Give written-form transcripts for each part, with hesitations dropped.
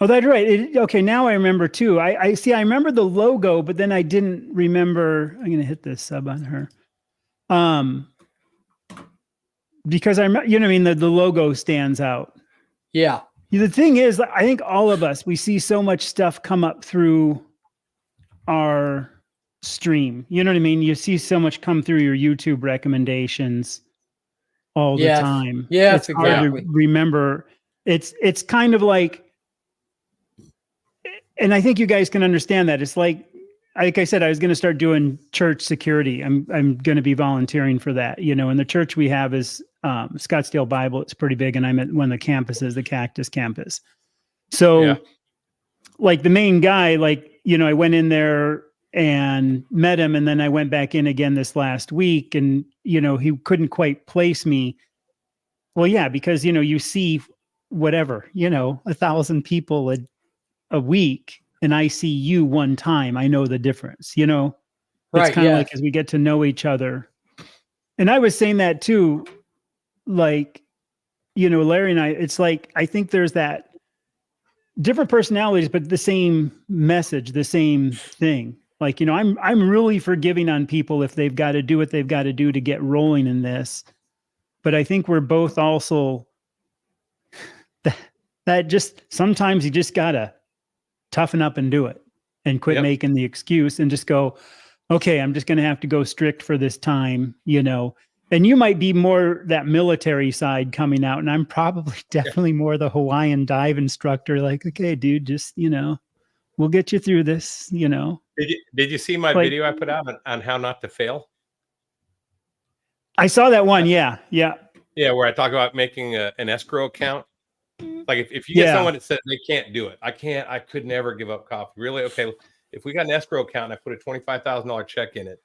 Oh, that's right. Okay, now I remember too. I see. I remember the logo, but then I didn't remember. I'm gonna hit this sub on her. Um, because you know what I mean. The logo stands out. Yeah. The thing is, I think all of us, we see so much stuff come up through our stream. You know what I mean? You see so much come through your YouTube recommendations all the Yes. time. Yes, It's hard exactly. to remember. It's kind of like, and I think you guys can understand that. It's like I said, I was going to start doing church security. I'm going to be volunteering for that, you know, and the church we have is Scottsdale Bible. It's pretty big. And I'm at one of the campuses, the Cactus campus. So like the main guy, like, you know, I went in there and met him, and then I went back in again this last week, and, you know, he couldn't quite place me. Well, yeah, because, you know, you see whatever, you know, 1,000 people a week, and I see you one time, I know the difference, you know? It's kind of like as we get to know each other. And I was saying that too, like, you know, Larry and I, it's like, I think there's that different personalities, but the same message, the same thing. Like, you know, I'm really forgiving on people if they've got to do what they've got to do to get rolling in this. But I think we're both also that just sometimes you just gotta toughen up and do it and quit making the excuse and just go, okay, I'm just going to have to go strict for this time, you know. And you might be more that military side coming out, and I'm probably definitely more the Hawaiian dive instructor. Like, okay, dude, just, you know, we'll get you through this, you know. Did you see my video I put out on how not to fail? I saw that one. Yeah. Where I talk about making an escrow account. Like if you get someone that says they can't do it, I could never give up coffee. Really? Okay. If we got an escrow account and I put a $25,000 check in it,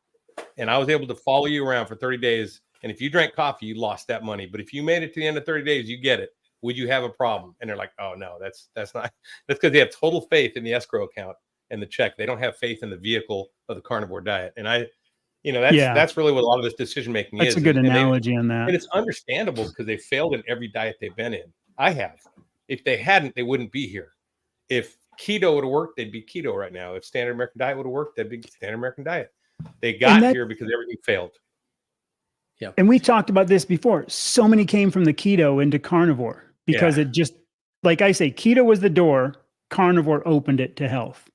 and I was able to follow you around for 30 days, and if you drank coffee, you lost that money. But if you made it to the end of 30 days, you get it. Would you have a problem? And they're like, oh no, that's not. That's because they have total faith in the escrow account and the check. They don't have faith in the vehicle of the carnivore diet. And that's really what a lot of this decision making is. That's a good analogy on that. And it's understandable because they failed in every diet they've been in. I have. If they hadn't, they wouldn't be here. If keto would have worked, they'd be keto right now. If standard American diet would have worked, they'd be standard American diet. They got here because everything failed. Yeah. And we talked about this before. So many came from the keto into carnivore because it just, like I say, keto was the door, carnivore opened it to health.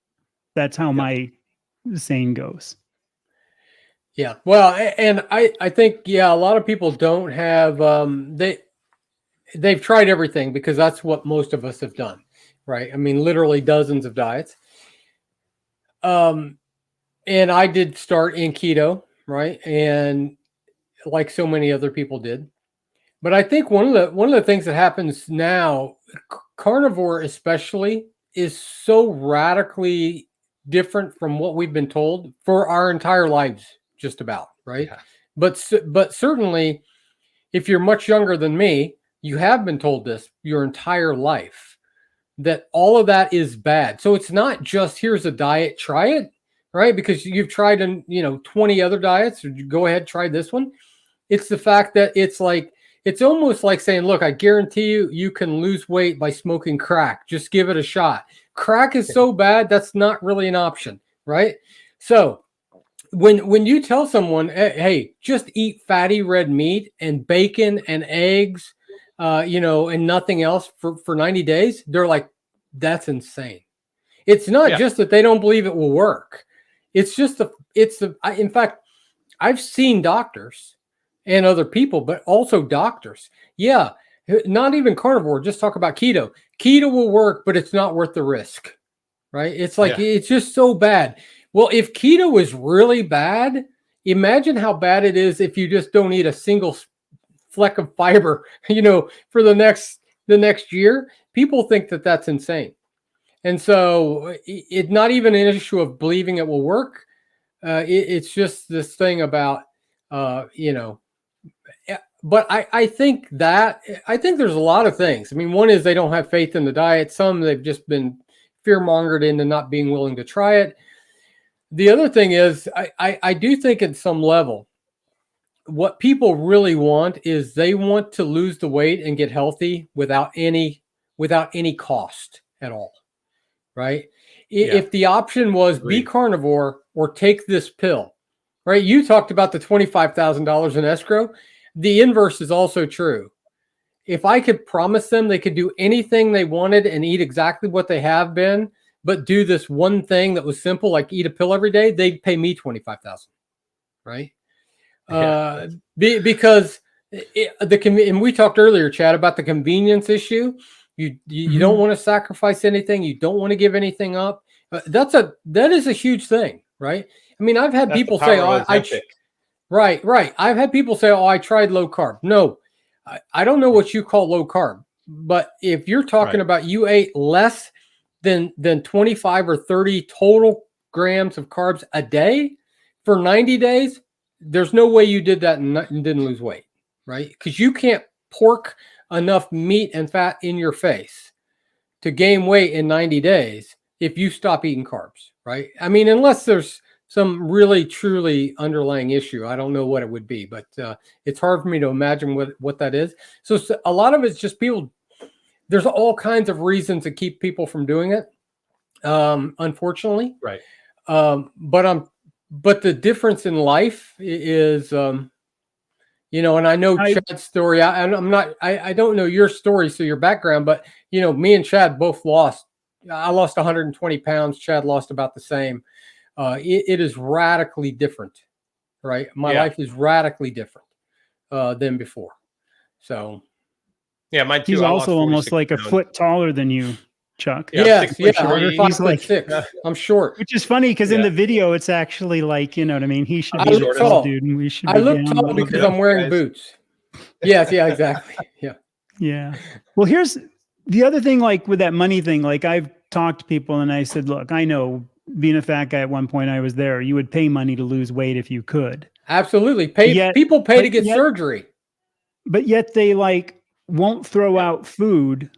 That's how my saying goes. Yeah. Well, and I think, a lot of people don't have, they've tried everything because that's what most of us have done, right? I mean, literally dozens of diets. And I did start in keto, right? And like so many other people did. But I think one of the things that happens now, carnivore especially, is so radically different from what we've been told for our entire lives, just about, right? Yeah. But certainly, if you're much younger than me, you have been told this your entire life, that all of that is bad. So it's not just here's a diet, try it, right? Because you've tried 20 other diets, or go ahead, try this one. It's the fact that it's almost like saying, look, I guarantee you can lose weight by smoking crack. Just give it a shot. Crack is so bad, that's not really an option, right? So when you tell someone, hey, just eat fatty red meat and bacon and eggs, and nothing else for 90 days, they're like, that's insane. It's not just that they don't believe it will work. It's just in fact, I've seen doctors and other people, but also doctors. Yeah, not even carnivore, just talk about keto. Keto will work, but it's not worth the risk, right? It's like, it's just so bad. Well, if keto is really bad, imagine how bad it is if you just don't eat a single fleck of fiber, for the next year. People think that that's insane. And so it's not even an issue of believing it will work. It's just this thing about, but I think there's a lot of things. I mean, one is they don't have faith in the diet. Some they've just been fear-mongered into not being willing to try it. The other thing is I do think at some level, what people really want is they want to lose the weight and get healthy without any cost at all, right? Yeah. If the option was be carnivore or take this pill, right? You talked about the $25,000 in escrow. The inverse is also true. If I could promise them they could do anything they wanted and eat exactly what they have been, but do this one thing that was simple, like eat a pill every day, they'd pay me $25,000, right? Yeah. Because and we talked earlier, Chad, about the convenience issue. You don't want to sacrifice anything. You don't want to give anything up. That is a huge thing, right? I mean, I've had people say, right. I've had people say, oh, I tried low carb. No, I don't know what you call low carb, but if you're talking about you ate less than 25 or 30 total grams of carbs a day for 90 days, there's no way you did that and didn't lose weight, right? Because you can't pork enough meat and fat in your face to gain weight in 90 days if you stop eating carbs, right? I mean, unless there's some really truly underlying issue. I don't know what it would be, but it's hard for me to imagine what that is. So a lot of it's just people, there's all kinds of reasons to keep people from doing it. Unfortunately. Right. But the difference in life is, you know, and I know Chad's story. I don't know your story, so your background, but you know, me and Chad both lost. I lost 120 pounds. Chad lost about the same. It is radically different, right? My life is radically different than before. So, yeah, mine too. He's also almost like a foot taller than you, Chuck. Yes, I'm 5'6". I'm short, which is funny because in the video it's actually like, you know what I mean. He should be the tall dude, and we should. I look tall because I'm wearing boots. Yes, yeah, exactly. Yeah. Well, here's the other thing. Like with that money thing, like I've talked to people and I said, look, I know. Being a fat guy at one point, I was there. You would pay money to lose weight if you could. Absolutely. People pay to get surgery. But yet they like won't throw out food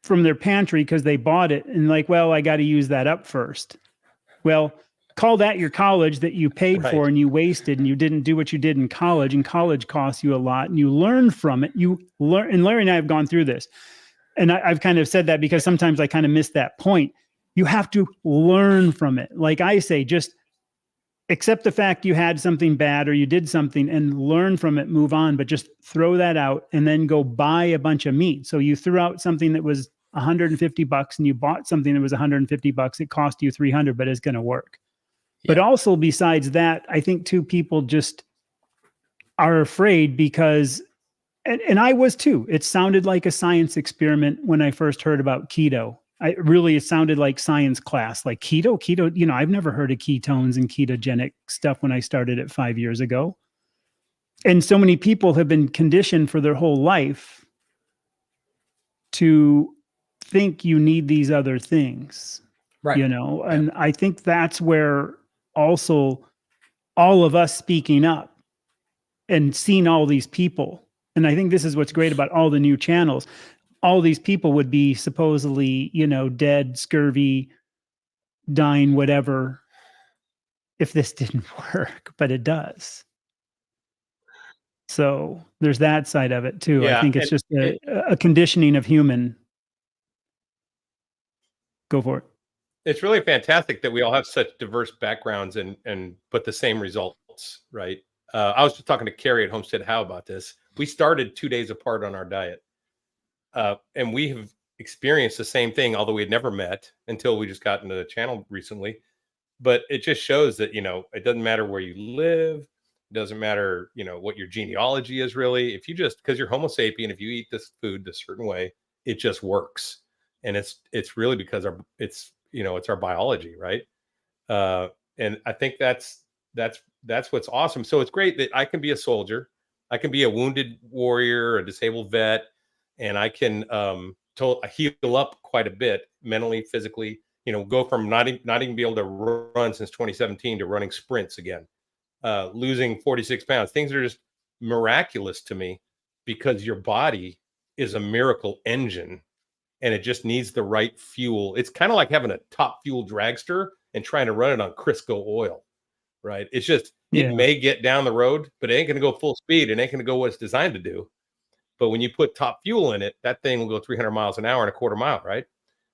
from their pantry because they bought it. And like, well, I got to use that up first. Well, call that your college that you paid for and you wasted and you didn't do what you did in college. And college costs you a lot and you learn from it. You learn. And Larry and I have gone through this. And I've kind of said that because sometimes I kind of miss that point. You have to learn from it. Like I say, just accept the fact you had something bad or you did something and learn from it, move on, but just throw that out and then go buy a bunch of meat. So you threw out something that was $150 and you bought something that was $150. It cost you $300, but it's going to work. Yeah. But also besides that, I think too, people just are afraid because, and I was too, it sounded like a science experiment when I first heard about keto. It sounded like science class, like keto, you know, I've never heard of ketones and ketogenic stuff when I started it 5 years ago. And so many people have been conditioned for their whole life to think you need these other things, right? You know, and I think that's where also all of us speaking up and seeing all these people. And I think this is what's great about all the new channels. All these people would be supposedly, you know, dead, scurvy, dying, whatever, if this didn't work, but it does. So there's that side of it too. I think it's just a conditioning of human. Go for it. It's really fantastic that we all have such diverse backgrounds and but the same results, right? I was just talking to Carrie at Homestead How about this. We started 2 days apart on our diet. And we have experienced the same thing, although we had never met until we just got into the channel recently. But it just shows that, you know, it doesn't matter where you live. It doesn't matter, you know, what your genealogy is really. If you just, because you're Homo sapien, if you eat this food this certain way, it just works. And it's really because it's our biology, right? And I think that's what's awesome. So it's great that I can be a soldier. I can be a wounded warrior, a disabled vet. And I can heal up quite a bit mentally, physically, you know, go from not even be able to run since 2017 to running sprints again, losing 46 pounds. Things are just miraculous to me because your body is a miracle engine and it just needs the right fuel. It's kind of like having a top fuel dragster and trying to run it on Crisco oil, right? It's just, it may get down the road, but it ain't going to go full speed. It ain't going to go what it's designed to do. But when you put top fuel in it, that thing will go 300 miles an hour in a quarter mile, right?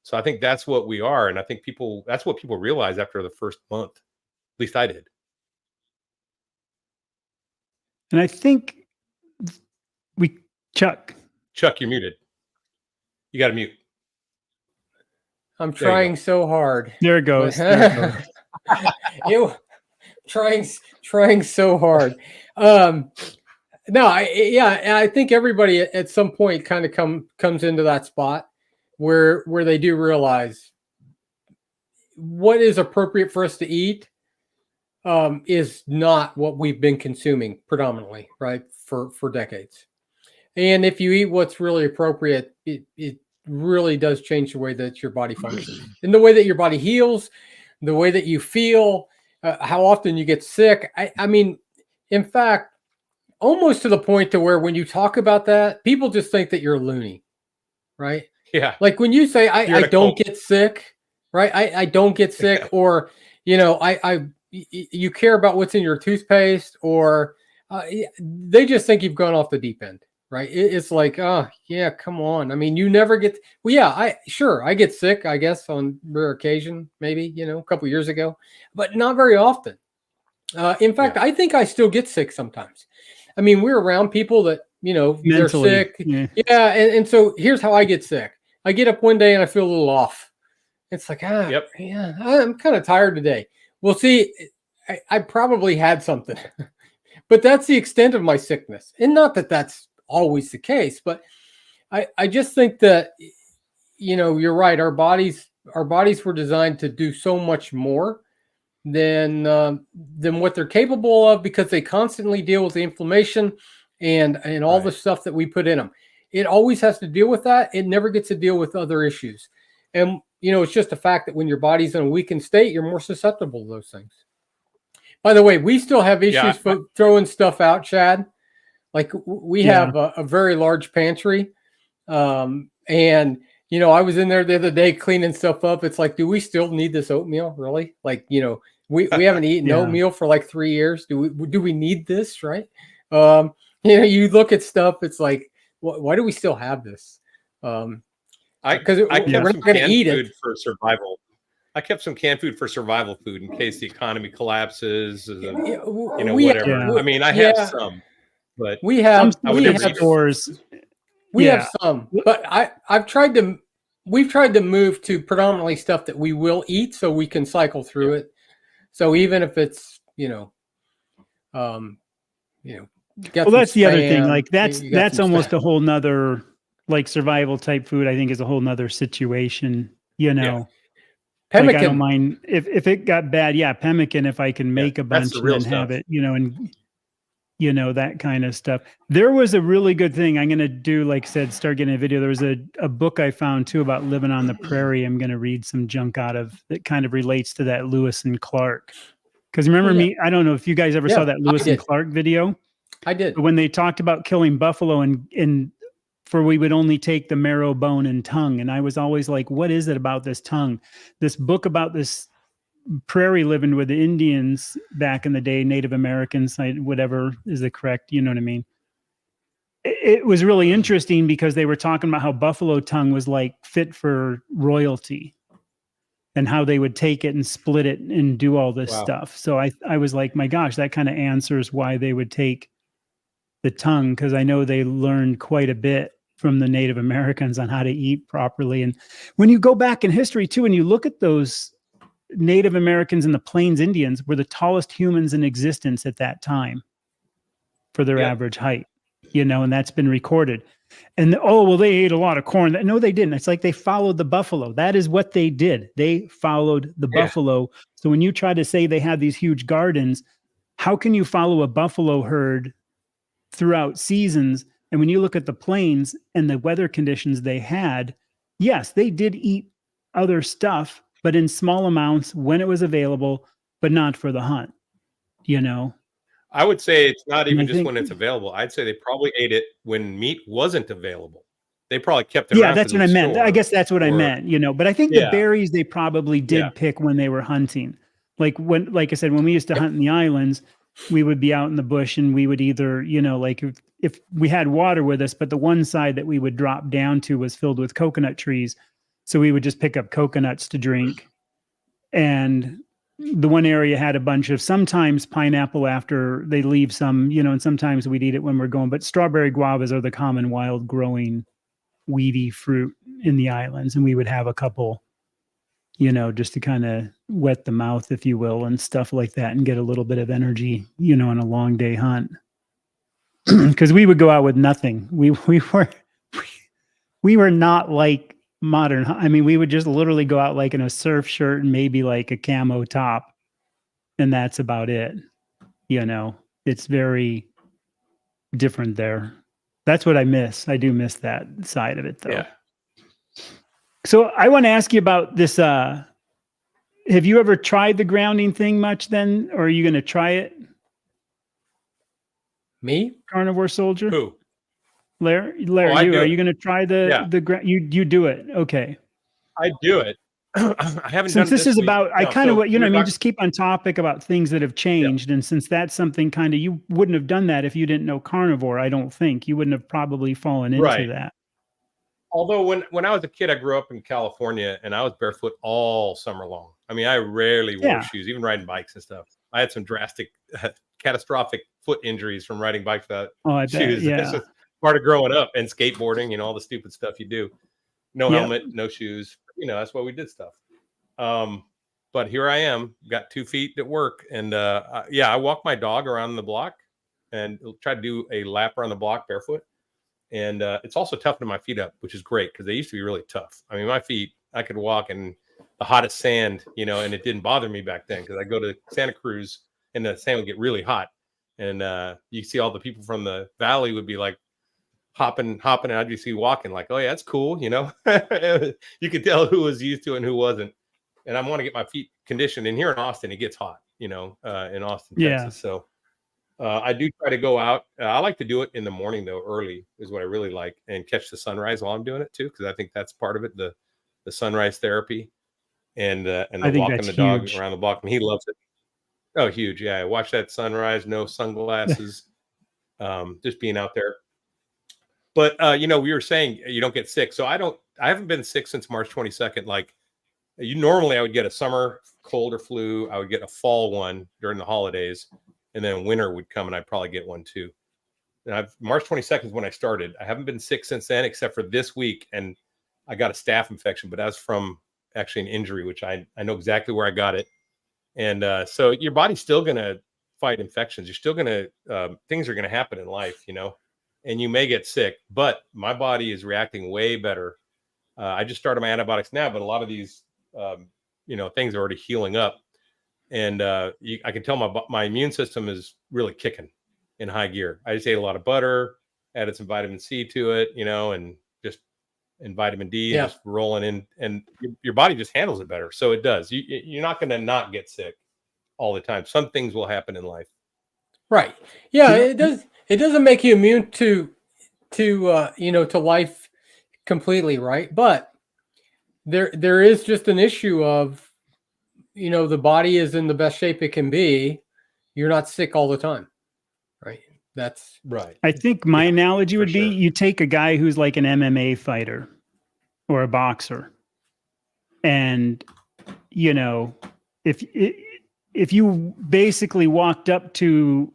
So I think that's what we are. And I think that's what people realize after the first month. At least I did. And I think Chuck, you're muted. You got to mute. I'm trying so hard. There it goes. Trying so hard. No, I think everybody at some point kind of comes into that spot where they do realize what is appropriate for us to eat is not what we've been consuming predominantly, right, for decades. And if you eat what's really appropriate, it really does change the way that your body functions and the way that your body heals, the way that you feel, how often you get sick. I mean, in fact, almost to the point to where when you talk about that, people just think that you're a loony, right? Yeah. Like when you say, I don't get sick, right? I don't get sick, or, you know, you care about what's in your toothpaste, or they just think you've gone off the deep end, right? It's like, oh yeah, come on. I mean, you never get, well, yeah, I get sick, I guess on rare occasion, maybe, you know, a couple years ago, but not very often. In fact, I think I still get sick sometimes. I mean, we're around people that, you know, mentally, they're sick. Yeah. And so here's how I get sick. I get up one day and I feel a little off. It's like, yeah, I'm kind of tired today. Well, see, I probably had something, but that's the extent of my sickness. And not that that's always the case, but I just think that, you know, you're right. Our bodies were designed to do so much more than what they're capable of, because they constantly deal with the inflammation and all the stuff that we put in them. It always has to deal with that. It never gets to deal with other issues. And, you know, it's just a fact that when your body's in a weakened state, you're more susceptible to those things. By the way, we still have issues throwing stuff out, Chad. Like we have a very large pantry. And, you know, I was in there the other day cleaning stuff up. It's like, do we still need this oatmeal? Really? Like, you know, we haven't eaten oatmeal for like 3 years. Do we need this? Right. You know, you look at stuff, it's like, why do we still have this? Because we're not going to eat it for survival. I kept some canned food for survival food in case the economy collapses. You know, whatever. I mean, I have some, but we have stores. We have some, but we've tried to move to predominantly stuff that we will eat, so we can cycle through it. So even if it's, well, that's the other thing. Like that's almost a whole nother, like, survival type food. I think is a whole nother situation. You know, like, I don't mind if it got bad. Yeah, pemmican. If I can make a bunch and then have it, and that kind of stuff. There was a really good thing I'm going to do, like I said, start getting a video. There was a book I found too about living on the prairie. I'm going to read some junk out of that kind of relates to that Lewis and Clark. Because remember me, I don't know if you guys ever saw that Lewis and Clark video. I did. When they talked about killing buffalo and for we would only take the marrow, bone, and tongue. And I was always like, what is it about this tongue? This book about this prairie living with the Indians back in the day, Native Americans, whatever is the correct, you know what I mean? It was really interesting because they were talking about how buffalo tongue was like fit for royalty and how they would take it and split it and do all this stuff. So I was like, my gosh, that kind of answers why they would take the tongue, because I know they learned quite a bit from the Native Americans on how to eat properly. And when you go back in history too, and you look at those Native Americans and the Plains Indians were the tallest humans in existence at that time for their average height, and that's been recorded. And they ate a lot of corn. No, they didn't. It's like they followed the buffalo. That is what they did. They followed the buffalo. So when you try to say they had these huge gardens, how can you follow a buffalo herd throughout seasons? And when you look at the plains and the weather conditions they had, yes, they did eat other stuff, but in small amounts when it was available, but not for the hunt, I would say it's not even just when it's available. I'd say they probably ate it when meat wasn't available. They probably kept it around. Yeah, that's what I meant. I guess that's what I meant, but I think the berries they probably did pick when they were hunting. Like I said, when we used to hunt in the islands, we would be out in the bush and we would either, like if we had water with us, but the one side that we would drop down to was filled with coconut trees. So we would just pick up coconuts to drink. And the one area had a bunch of sometimes pineapple after they leave some, and sometimes we'd eat it when we're going. But strawberry guavas are the common wild growing weedy fruit in the islands. And we would have a couple, just to kind of wet the mouth, if you will, and stuff like that, and get a little bit of energy, on a long day hunt. Because we would go out with nothing. We were not like modern. I mean, we would just literally go out like in a surf shirt and maybe like a camo top, and that's about it. It's very different there. That's what I miss. I do miss that side of it, though. Yeah. So I want to ask you about this. Have you ever tried the grounding thing much then, or are you going to try it? Me? Carnivore Soldier? Who? Larry, I do are it. you going to try you do it? Okay. I do it. I haven't Since done this is week. about, I No, kind of, so we're talking- just keep on topic about things that have changed. And since that's something kind of, you wouldn't have done that if you didn't know carnivore, I don't think. You wouldn't have probably fallen into Right. that. Although when I was a kid, I grew up in California and I was barefoot all summer long. I mean, I rarely wore shoes, even riding bikes and stuff. I had some drastic, catastrophic foot injuries from riding bikes without I bet, shoes. yeah. That's just part of growing up, and skateboarding, all the stupid stuff you do. No helmet, no shoes. That's why we did stuff. But here I am, got 2 feet at work, and I walk my dog around the block and try to do a lap around the block barefoot. And it's also toughening my feet up, which is great because they used to be really tough. I mean, my feet, I could walk in the hottest sand, and it didn't bother me back then because I go to Santa Cruz and the sand would get really hot. And you see all the people from the valley would be like hopping, and I'd just see walking like, oh yeah, that's cool. You could tell who was used to it and who wasn't. And I want to get my feet conditioned. And here in Austin, it gets hot, in Austin, Texas. So I do try to go out. I like to do it in the morning, though. Early is what I really like, and catch the sunrise while I'm doing it too, because I think that's part of it, the sunrise therapy, and the walking the dog around the block. And he loves it. Oh, huge! Yeah, I watch that sunrise. No sunglasses, just being out there. But we were saying you don't get sick, so I haven't been sick since March 22nd. Like normally, I would get a summer cold or flu. I would get a fall one during the holidays. And then winter would come and I'd probably get one too. And March 22nd is when I started. I haven't been sick since then, except for this week. And I got a staph infection, but that was from actually an injury, which I know exactly where I got it. And so your body's still going to fight infections. You're still going to, things are going to happen in life, and you may get sick, but my body is reacting way better. I just started my antibiotics now, but a lot of these, things are already healing up. And I can tell my immune system is really kicking in high gear. I just ate a lot of butter, added some vitamin C to it, and vitamin D, and just rolling in, and your body just handles it better. So it does. You're not going to not get sick all the time. Some things will happen in life. Right. Yeah. It does. It doesn't make you immune to life completely. Right. But there is just an issue of, the body is in the best shape it can be. You're not sick all the time. Right. That's right. I think my analogy would be sure. you take a guy who's like an MMA fighter or a boxer. And, if you basically walked up to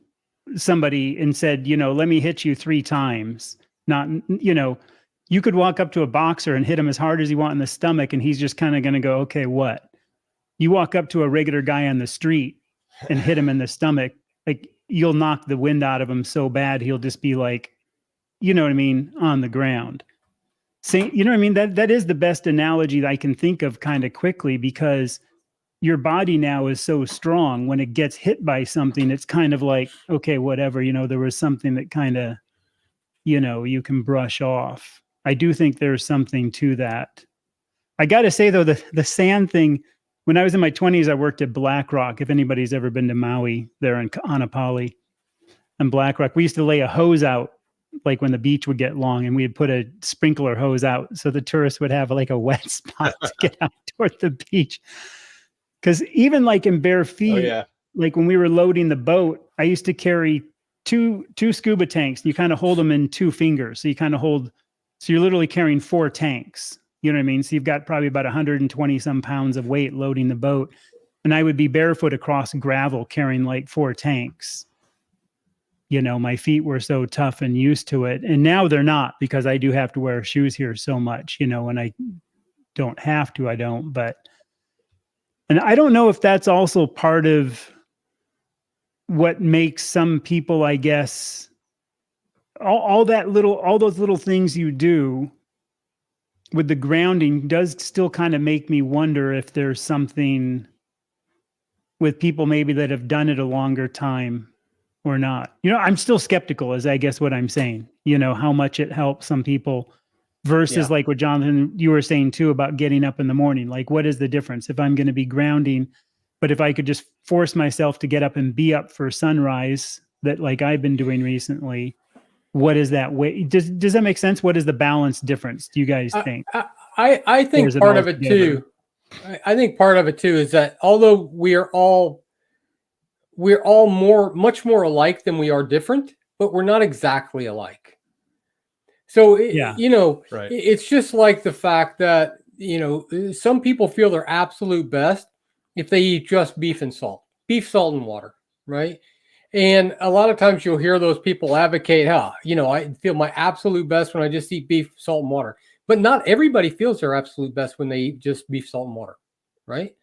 somebody and said, let me hit you 3 times, you could walk up to a boxer and hit him as hard as you want in the stomach. And he's just kind of going to go, okay, what? You walk up to a regular guy on the street and hit him in the stomach, like you'll knock the wind out of him so bad, he'll just be like, on the ground. That is the best analogy that I can think of kind of quickly, because your body now is so strong. When it gets hit by something, it's kind of like, okay, whatever, there was something that kind of, you can brush off. I do think there's something to that. I got to say though, the sand thing, when I was in my 20s, I worked at Black Rock. If anybody's ever been to Maui, there in Anapali and Black Rock, we used to lay a hose out, like when the beach would get long, and we'd put a sprinkler hose out so the tourists would have like a wet spot to get out toward the beach. Because even like in bare feet, like when we were loading the boat, I used to carry two scuba tanks. And you kind of hold them in 2 fingers. So you kind of hold, so you're literally carrying 4 tanks, You know what I mean? So you've got probably about 120 some pounds of weight loading the boat. And I would be barefoot across gravel carrying like 4 tanks. You know, my feet were so tough and used to it. And now they're not, because I do have to wear shoes here so much, you know, when I don't have to, I don't. And I don't know if that's also part of what makes some people, I guess, all those little things you do with the grounding does still kind of make me wonder if there's something with people maybe that have done it a longer time or not. You know, I'm still skeptical, is I guess what I'm saying, you know, how much it helps some people versus like what Jonathan, you were saying too, about getting up in the morning. Like, what is the difference if I'm going to be grounding, but if I could just force myself to get up and be up for sunrise, that like I've been doing recently, what is that way? Does that make sense? What is the balance difference, do you guys think? I think part of it too, I think part of it too is that although we're all much more alike than we are different, but we're not exactly alike. So, you know, it's just like the fact that, you know, some people feel their absolute best if they eat just beef, salt and water, right? And a lot of times you'll hear those people advocate, you know, I feel my absolute best when I just eat beef, salt, and water. But not everybody feels their absolute best when they eat just beef, salt, and water, right?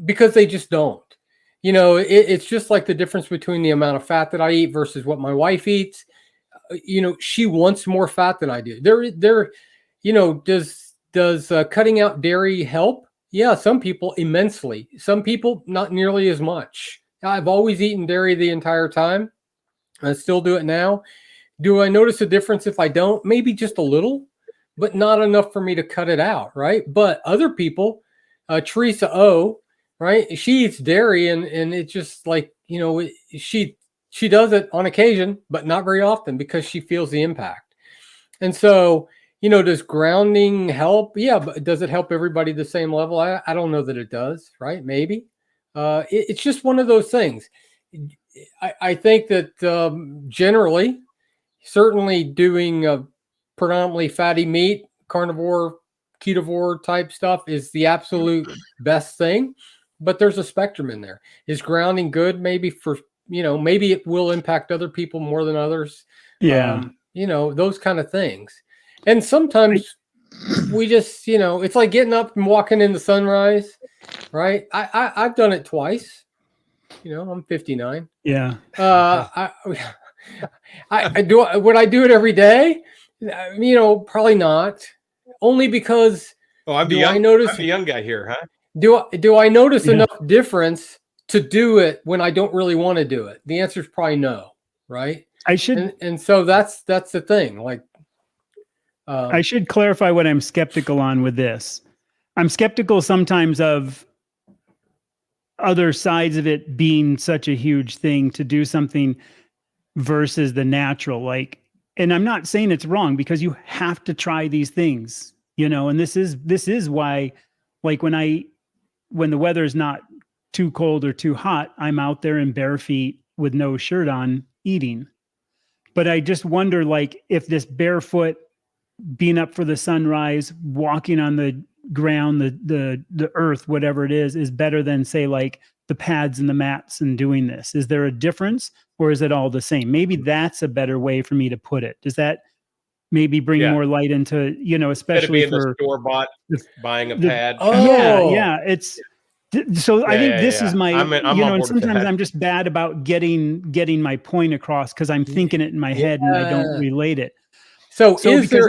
Because they just don't. You know, it's just like the difference between the amount of fat that I eat versus what my wife eats. You know, she wants more fat than I do. You know, does cutting out dairy help? Yeah, some people immensely. Some people not nearly as much. I've always eaten dairy the entire time. I still do it now. Do I notice a difference if I don't? Maybe just a little, but not enough for me to cut it out, right? But other people, Teresa O, right? She eats dairy and it's just like, you know, she does it on occasion, but not very often because she feels the impact. And so, you know, does grounding help? Yeah, but does it help everybody the same level? I don't know that it does, right? Maybe. It's just one of those things. I think that generally, certainly doing predominantly fatty meat, carnivore, ketovore type stuff is the absolute best thing. But there's a spectrum in there. Is grounding good? Maybe for, you know, maybe it will impact other people more than others. Yeah. You know, those kind of things. And sometimes we just, you know, it's like getting up and walking in the sunrise, right? I've done it twice. You know, I'm 59. Yeah. Would I do it every day? You know, probably not. Only because I'm the young guy here, huh? Do I notice enough difference to do it when I don't really want to do it? The answer is probably no, right? I should, and so that's the thing. Like, I should clarify what I'm skeptical on with this. I'm skeptical sometimes of other sides of it being such a huge thing to do something versus the natural. Like, and I'm not saying it's wrong, because you have to try these things, you know, and this is why, like when the weather is not too cold or too hot, I'm out there in bare feet with no shirt on eating. But I just wonder, like, if this barefoot, being up for the sunrise, walking on the ground, the earth, whatever it is better than, say, like the pads and the mats and doing this. Is there a difference, or is it all the same? Maybe that's a better way for me to put it. Does that maybe bring more light into, you know, especially for the store-bought buying a pad? Yeah. It's so I think this is my, I'm you know, and sometimes I'm just bad about getting my point across because I'm thinking it in my head and I don't relate it. So is because there,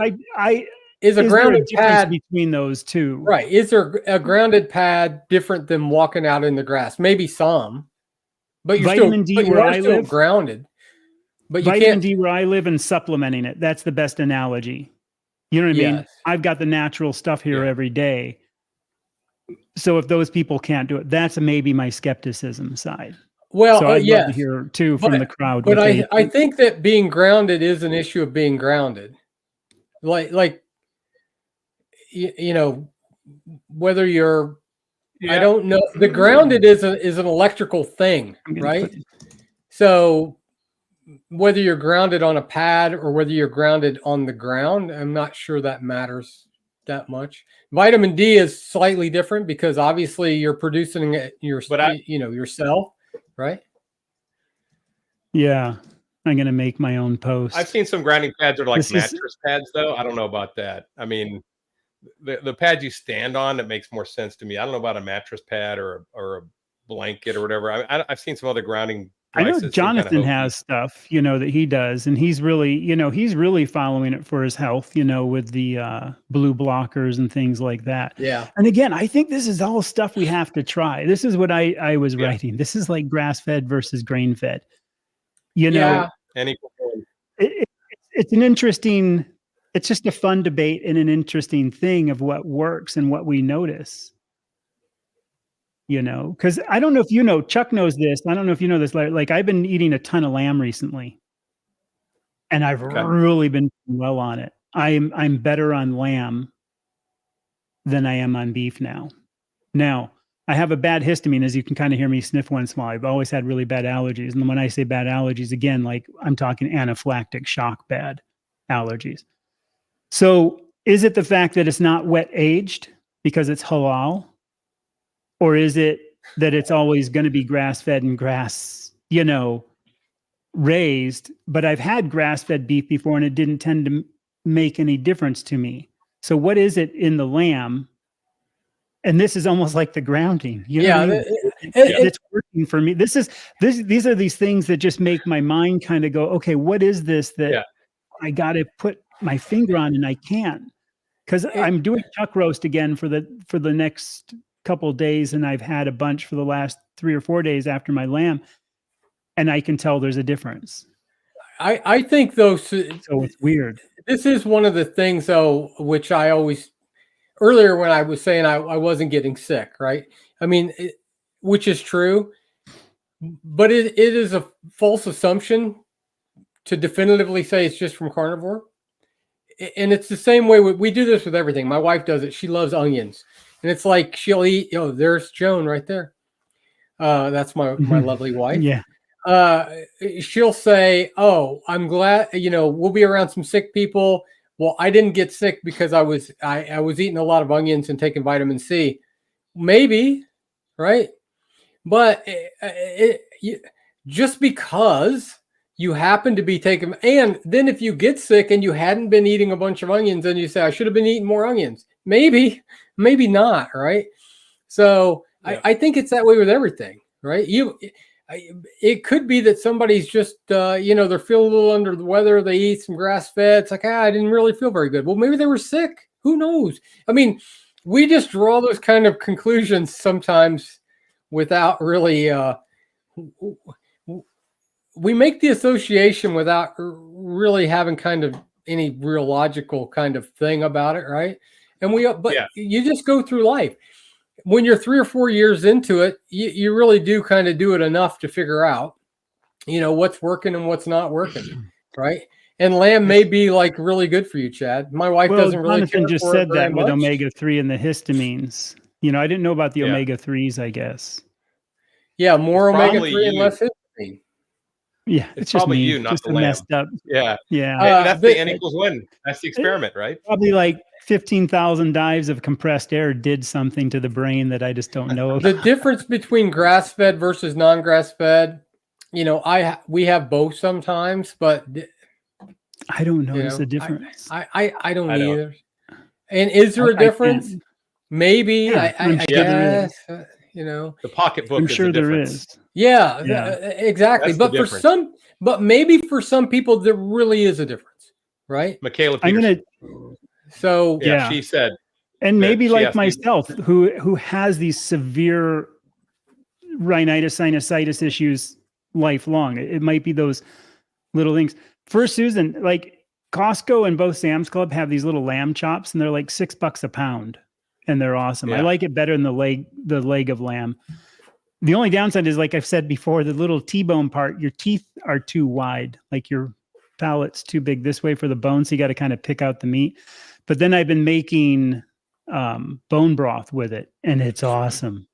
is a grounded pad between those two? Right. Is there a grounded pad different than walking out in the grass? Maybe some, but you're vitamin D where I live, grounded. But you vitamin D where I live and supplementing it. That's the best analogy. You know what I mean? I've got the natural stuff here every day. So if those people can't do it, that's maybe my skepticism side. Well, so I'd love to hear too from the crowd. But I think that being grounded is an issue of being grounded. Like you know, whether you're, I don't know, the grounded is an electrical thing, right? So whether you're grounded on a pad or whether you're grounded on the ground, I'm not sure that matters that much. Vitamin D is slightly different because obviously you're producing it yourself, right? Yeah. I'm going to make my own post. I've seen some grounding pads that are like mattress pads, though. I don't know about that. I mean, the pads you stand on, that makes more sense to me. I don't know about a mattress pad or a blanket or whatever. I've seen some other grounding devices. I know Jonathan has stuff, that he does, and he's really following it for his health, with the blue blockers and things like that. Yeah. And again, I think this is all stuff we have to try. This is what I was writing. This is like grass-fed versus grain-fed. Yeah. It's an interesting, it's just a fun debate and an interesting thing of what works and what we notice. Because I don't know if Chuck knows this. I don't know if you know this. Like I've been eating a ton of lamb recently, and I've really been doing well on it. I'm better on lamb than I am on beef now. Now, I have a bad histamine, as you can kind of hear me sniff once in a while. I've always had really bad allergies. And when I say bad allergies, again, like I'm talking anaphylactic shock bad allergies. So is it the fact that it's not wet aged because it's halal? Or is it that it's always going to be grass-fed and grass, raised? But I've had grass-fed beef before and it didn't tend to make any difference to me. So what is it in the lamb? And this is almost like the grounding. It's working for me. These are these things that just make my mind kind of go, okay, what is this that I got to put my finger on and I can't? Because I'm doing chuck roast again for the next couple of days, and I've had a bunch for the last 3 or 4 days after my lamb, and I can tell there's a difference. I think though, so it's weird. This is one of the things though, which I always earlier when I was saying I wasn't getting sick, right? I mean, which is true, but it is a false assumption to definitively say it's just from carnivore. And it's the same way we do this with everything. My wife does it. She loves onions. And it's like she'll eat, there's Joan right there. That's my lovely wife. Yeah. She'll say, oh, I'm glad, we'll be around some sick people. Well, I didn't get sick because I was eating a lot of onions and taking vitamin C. Maybe, right? But just because you happen to be taking, and then if you get sick and you hadn't been eating a bunch of onions and you say, I should have been eating more onions. Maybe not, right? So I think it's that way with everything, right? It could be that somebody's just, they're feeling a little under the weather. They eat some grass fed. It's like, I didn't really feel very good. Well, maybe they were sick. Who knows? I mean, we just draw those kind of conclusions sometimes without really, we make the association without really having kind of any real logical kind of thing about it, right? And you just go through life. When you're 3 or 4 years into it, you really do kind of do it enough to figure out, what's working and what's not working, right? And lamb may be like really good for you, Chad. My wife doesn't really care Jonathan just for said it very that with much. omega-3 and the histamines. I didn't know about the omega-3s, I guess. Yeah, more omega-3 and less histamine. Yeah, it's just probably me, you, not just the lamb. messed up. Yeah. Yeah. That's the N equals 1. That's the experiment, right? Probably like 15,000 dives of compressed air did something to the brain that I just don't know about. The difference between grass-fed versus non-grass-fed, we have both sometimes, but I don't notice a difference. I don't either. And is there a difference? Maybe. Yeah, I guess. The pocketbook. I'm sure is the there difference. is. Yeah. Exactly. That's but maybe for some people there really is a difference, right? Michaela Peterson. So she said, and maybe like myself, who has these severe rhinitis, sinusitis issues lifelong. It might be those little things. For Susan, like Costco and both Sam's Club have these little lamb chops, and they're like $6 a pound, and they're awesome. I like it better than the leg of lamb. The only downside is, like I've said before, the little T-bone part, your teeth are too wide, like your palate's too big this way for the bone, so you got to kind of pick out the meat. But then I've been making bone broth with it, and it's awesome.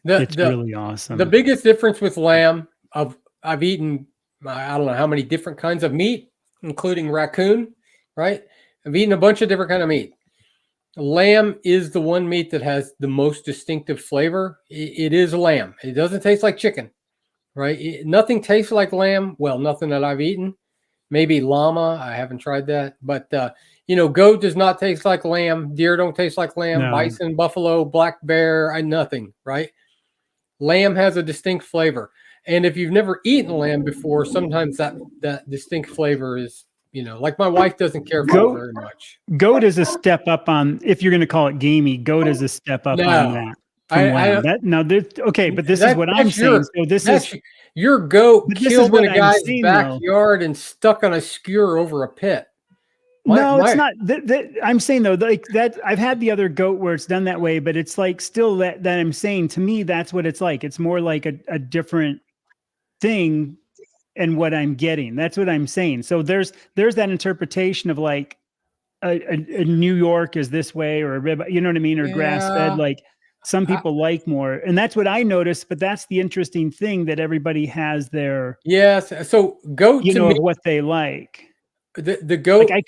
It's really awesome. The biggest difference with lamb, I've eaten, I don't know how many different kinds of meat, including raccoon, right? I've eaten a bunch of different kind of meat. lamb is the one meat that has the most distinctive flavor. It is lamb. It doesn't taste like chicken, right? Nothing tastes like lamb. Well, nothing that I've eaten. Maybe llama. I haven't tried that. But, goat does not taste like lamb. Deer don't taste like lamb. No. Bison, buffalo, black bear, nothing, right? Lamb has a distinct flavor. And if you've never eaten lamb before, sometimes that distinct flavor is, like my wife doesn't care for it very much. Goat is a step up on, if you're going to call it gamey, goat is a step up on that. But this is what I'm saying. So this is your goat killed in a guy's saying, backyard and stuck on a skewer over a pit. It's not. I'm saying though, like that. I've had the other goat where it's done that way, but it's like still that I'm saying. To me, that's what it's like. It's more like a different thing, and what I'm getting. That's what I'm saying. So there's that interpretation of like a New York is this way, or a rib, you know what I mean, or grass fed. Like some people like more, and that's what I noticed. But that's the interesting thing that everybody has their So goat, of what they like. The goat. Like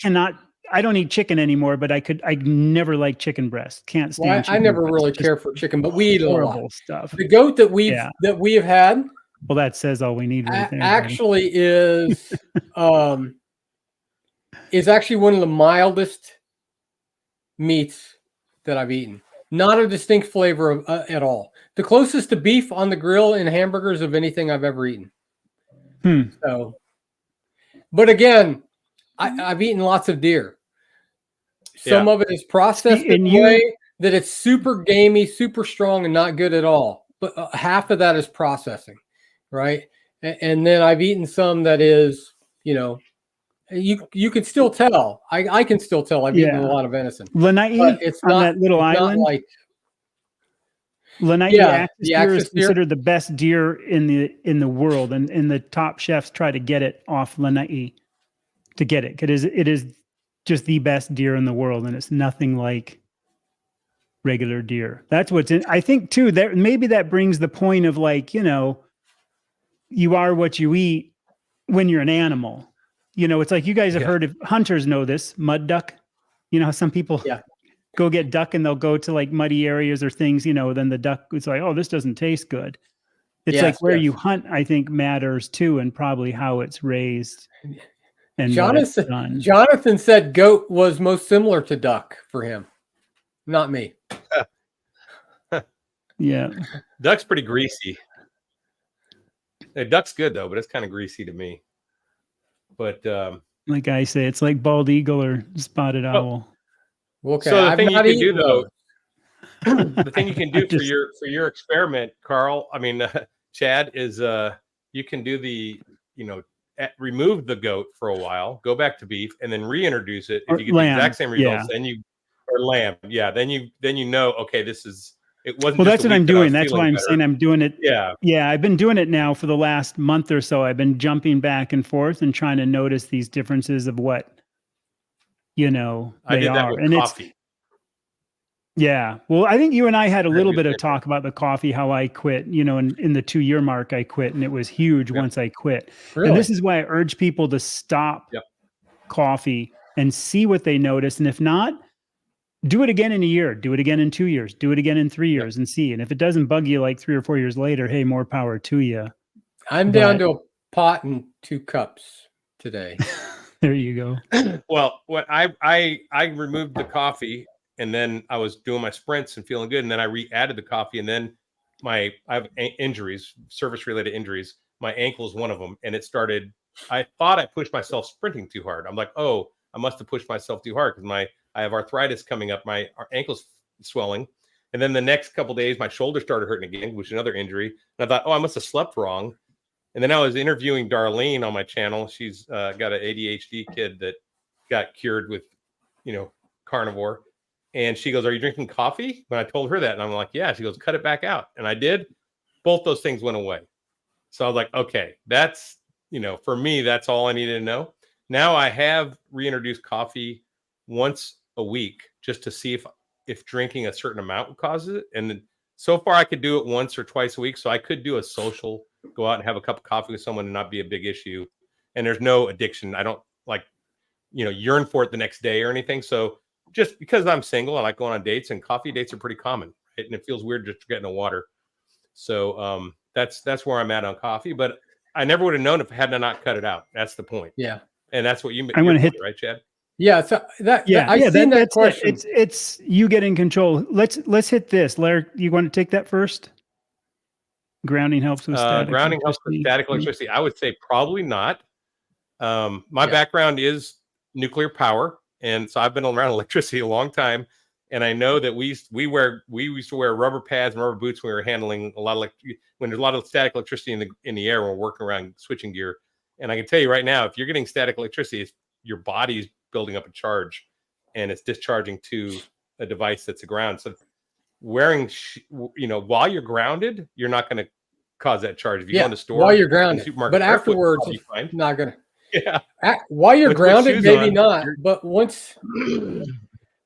I don't eat chicken anymore, but I never liked chicken breast. Can't stand chicken I never breast. really care for chicken, but we eat a lot. Stuff. The goat that we have had. Well, that says all we need right there. Actually is actually one of the mildest meats that I've eaten. Not a distinct flavor at all. The closest to beef on the grill in hamburgers of anything I've ever eaten. So, but again, I've eaten lots of deer. Some of it is processed in a way that it's super gamey, super strong, and not good at all. But half of that is processing, right? And then I've eaten some that is, you can still tell. I can still tell I've eaten a lot of venison. Lanai, it's on not that little island. Like Lanai, the axis deer is considered the best deer in the world, and the top chefs try to get it off Lanai to get it, because it is just the best deer in the world, and it's nothing like regular deer. That's what's in. I think too that maybe that brings the point of like, you are what you eat when you're an animal. It's like you guys have heard of, hunters know this, mud duck. Some people go get duck and they'll go to like muddy areas or things, then the duck is like, oh, this doesn't taste good. It's like where you hunt, I think, matters too, and probably how it's raised. And Jonathan said goat was most similar to duck for him, not me. Yeah. Duck's pretty greasy. Duck's good though, but it's kind of greasy to me. But like I say, it's like bald eagle or spotted owl. Okay. So the thing you can do though, the thing you can do for your experiment, Carl, I mean, Chad, is you can do the, remove the goat for a while, go back to beef, and then reintroduce it. If you get the exact same results, then or lamb, then you know, okay, this is. It wasn't. Well, that's what I'm doing. That's why I'm saying I'm doing it. Yeah. I've been doing it now for the last month or so. I've been jumping back and forth and trying to notice these differences of what, I did that with coffee. Well, I think you and I had a little bit of talk about the coffee, how I quit, in the 2-year mark, I quit, and it was huge once I quit. Really? And this is why I urge people to stop coffee and see what they notice. And if not, do it again in a year, do it again in 2 years, do it again in 3 years and see. And if it doesn't bug you like 3 or 4 years later, hey, more power to you. I'm down to a pot and 2 cups today. There you go. Well, what I removed the coffee, and then I was doing my sprints and feeling good. And then I re-added the coffee, and then I have injuries, service-related injuries. My ankle is one of them. And it started, I thought I pushed myself sprinting too hard. I'm like, oh, I must have pushed myself too hard because I have arthritis coming up. My ankle's swelling. And then the next couple of days, my shoulder started hurting again, which is another injury. And I thought, oh, I must have slept wrong. And then I was interviewing Darlene on my channel. She's got an ADHD kid that got cured with, carnivore. And she goes, are you drinking coffee? When I told her that, and I'm like, yeah. She goes, cut it back out. And I did. Both those things went away. So I was like, okay, that's, for me, that's all I needed to know. Now I have reintroduced coffee once a week just to see if drinking a certain amount would cause it. And so far I could do it once or twice a week. So I could do a social, go out and have a cup of coffee with someone and not be a big issue. And there's no addiction. I don't yearn for it the next day or anything. So just because I'm single, I like going on dates, and coffee dates are pretty common, right? And it feels weird just getting a water. So that's where I'm at on coffee. But I never would have known if I had not cut it out. That's the point. Yeah. And that's what I'm going to hit, right, Chad? Yeah. So I've seen that question. It's you get in control. Let's hit this. Larry, you want to take that first? Grounding helps with static grounding helps with static electricity. I would say probably not. My background is nuclear power, and so I've been around electricity a long time. And I know that we used to wear rubber pads and rubber boots when we were handling a lot of when there's a lot of static electricity in the air when we're working around switching gear. And I can tell you right now, if you're getting static electricity, your body's building up a charge, and it's discharging to a device that's a ground. So wearing, while you're grounded, you're not going to cause that charge. If you go in the store while you're grounded, but afterwards, fine. Not gonna. Yeah. While you're grounded, maybe not. But once,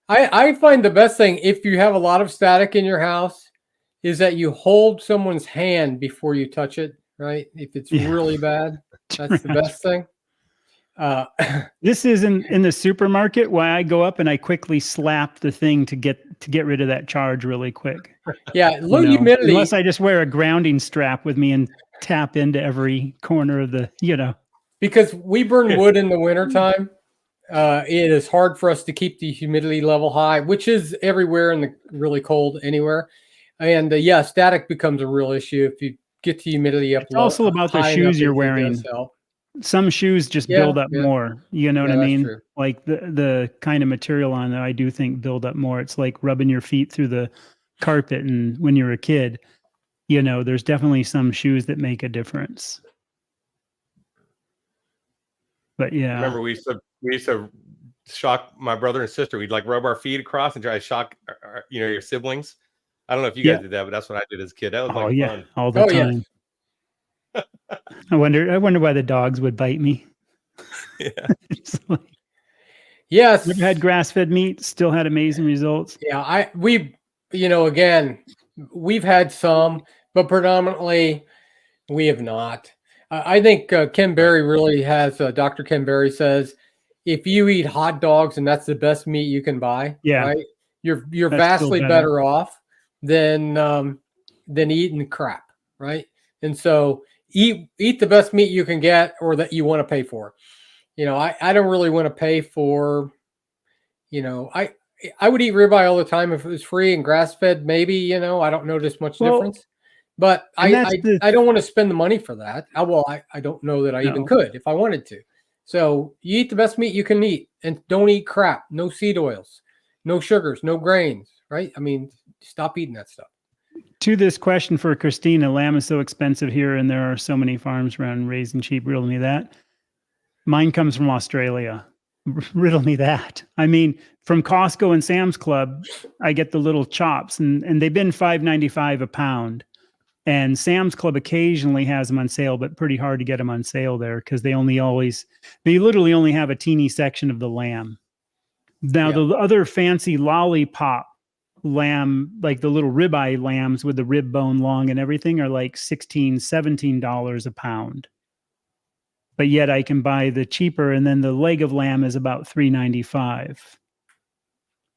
I find the best thing if you have a lot of static in your house is that you hold someone's hand before you touch it. Right? If it's really bad, that's the best thing. This is in the supermarket why I go up and I quickly slap the thing to get rid of that charge really quick. Yeah, low humidity. Unless I just wear a grounding strap with me and tap into every corner of the, Because we burn wood in the wintertime. It is hard for us to keep the humidity level high, which is everywhere in the really cold anywhere. And static becomes a real issue if you get the humidity up. It's also about the shoes you're wearing. Some shoes just build up more. You know what I mean? True. Like the kind of material on there, I do think build up more. It's like rubbing your feet through the carpet. And when you're a kid, there's definitely some shoes that make a difference. But yeah. Remember, we used to shock my brother and sister. We'd rub our feet across and try to shock, your siblings. I don't know if you guys did that, but that's what I did as a kid. That was fun. All the time. Yeah. I wonder why the dogs would bite me. Yeah. Yes. Never had grass-fed meat, still had amazing results. Yeah, again, we've had some, but predominantly we have not. I think Ken Berry really has, Dr. Ken Berry says, if you eat hot dogs and that's the best meat you can buy, right? You're vastly better off than eating crap, right? And so eat the best meat you can get or that you want to pay for. I don't really want to pay for, I would eat ribeye all the time if it was free and grass-fed, maybe, I don't notice much difference. But I don't want to spend the money for that. I don't know that I even could if I wanted to. So you eat the best meat you can eat and don't eat crap. No seed oils, no sugars, no grains, right? I mean, stop eating that stuff. To this question for Christina, lamb is so expensive here and there are so many farms around raising cheap. Riddle me that. Mine comes from Australia. Riddle me that. I mean, from Costco and Sam's Club, I get the little chops and they've been $5.95 a pound. And Sam's Club occasionally has them on sale, but pretty hard to get them on sale there because they literally only have a teeny section of the lamb. Now, the other fancy lollipop lamb, like the little ribeye lambs with the rib bone long and everything, are like $16, $17 a pound. But yet I can buy the cheaper, and then the leg of lamb is about $3.95.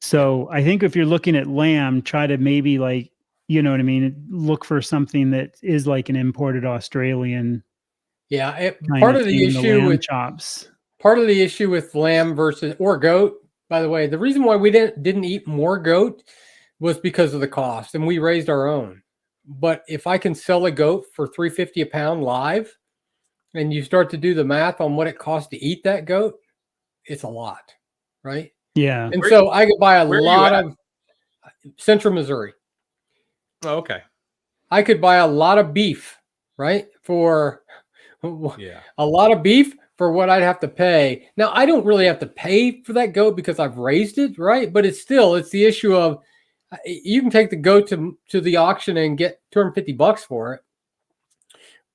So I think if you're looking at lamb, try to maybe look for something that is like an imported Australian. Yeah, part of the issue with chops. Part of the issue with lamb or goat, by the way, the reason why we didn't eat more goat was because of the cost, and we raised our own. But if I can sell a goat for $3.50 a pound live, and you start to do the math on what it costs to eat that goat, it's a lot, right? Yeah. And so I could buy a lot of Central Missouri. Oh, okay. I could buy a lot of beef, right? For a lot of beef for what I'd have to pay. Now, I don't really have to pay for that goat because I've raised it, right? But it's the issue of you can take the goat to the auction and get $250 for it.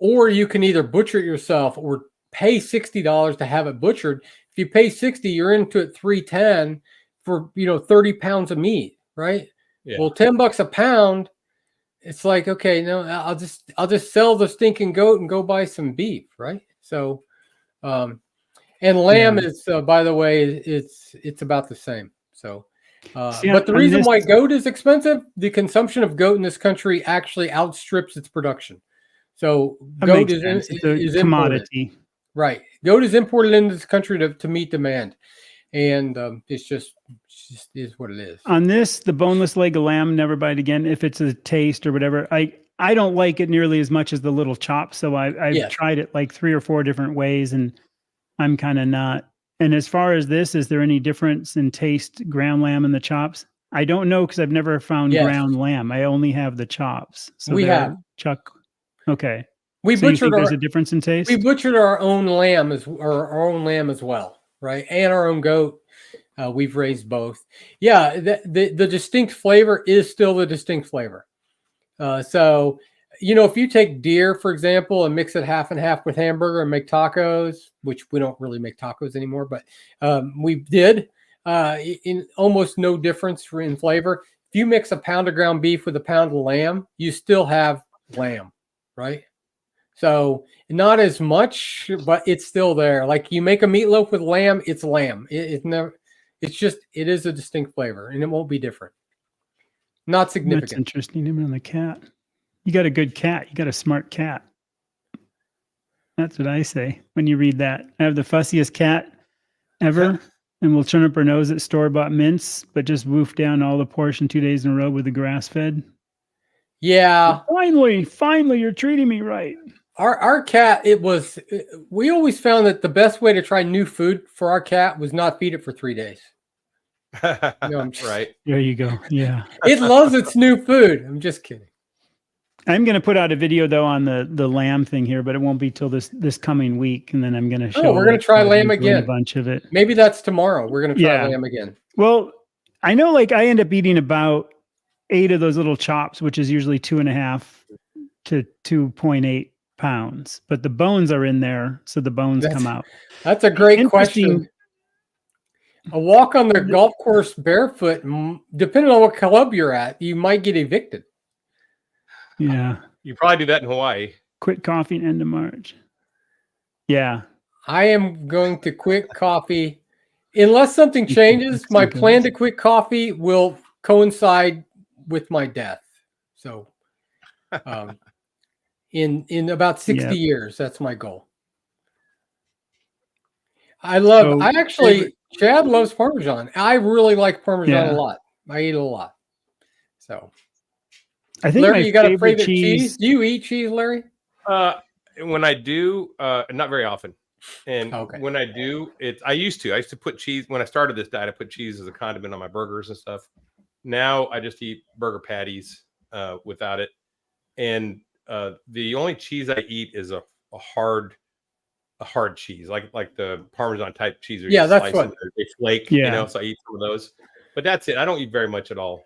Or you can either butcher it yourself or pay $60 to have it butchered. If you pay $60, you're into it $310 for 30 pounds of meat, right? Yeah. Well, $10 a pound, it's like, okay, no, I'll just sell the stinking goat and go buy some beef, right? So, and lamb is, by the way, it's about the same. So, See, But the on reason this- why goat is expensive, the consumption of goat in this country actually outstrips its production. So that goat makes is sense. It's a imported. commodity. Right. Goat is imported into this country to meet demand. And it's just is what it is. On this, the boneless leg of lamb, never buy it again. If it's a taste or whatever, I don't like it nearly as much as the little chop. So I've Yes. tried it like 3 or 4 different ways, and I'm kind of not. And as far as this, is there any difference in taste, ground lamb and the chops? I don't know because I've never found Yes. ground lamb. I only have the chops. So We they're have. chuck. Okay. We So you butchered think there's our a difference in taste? we butchered our own lamb as well, right? And our own goat. We've raised both. Yeah, the distinct flavor is still the distinct flavor. So, if you take deer, for example, and mix it half and half with hamburger and make tacos, which we don't really make tacos anymore, but we did, in almost no difference in flavor. If you mix a pound of ground beef with a pound of lamb, you still have lamb, right? So not as much, but it's still there. Like you make a meatloaf with lamb, it's lamb. It's never. It's just, it is a distinct flavor and it won't be different. Not That's significant. interesting. Even on the cat. You got a good cat. You got a smart cat. That's what I say when you read that. I have the fussiest cat ever, and we'll turn up her nose at store-bought mints, but just woof down all the portion 2 days in a row with the grass-fed. Yeah. Finally, you're treating me right. Our cat, we always found that the best way to try new food for our cat was not feed it for 3 days. Right. There you go. Yeah. It loves its new food. I'm just kidding. I'm going to put out a video though on the lamb thing here, but it won't be till this coming week, and then I'm going to show. Oh, we're going to try lamb again. A bunch of it. Maybe that's tomorrow. We're going to try lamb again. Well, I know, like I end up eating about 8 of those little chops, which is usually 2.5 to 2.8 pounds, but the bones are in there, so the bones come out. That's a great question. A walk on the golf course barefoot, depending on what club you're at, you might get evicted. Yeah. You probably do that in Hawaii. Quit coffee end of March. Yeah. I am going to quit coffee. Unless something changes, my plan to quit coffee will coincide with my death. So in about 60 years, that's my goal. Chad loves Parmesan. I really like Parmesan a lot. I eat it a lot. So I think Larry, you got a favorite cheese? Do you eat cheese, Larry? When I do, not very often. And when I do, I used to put cheese. When I started this diet, I put cheese as a condiment on my burgers and stuff. Now I just eat burger patties without it. And the only cheese I eat is a hard cheese, like the Parmesan type cheese. Yeah, that's what they flake. So I eat some of those. But that's it. I don't eat very much at all.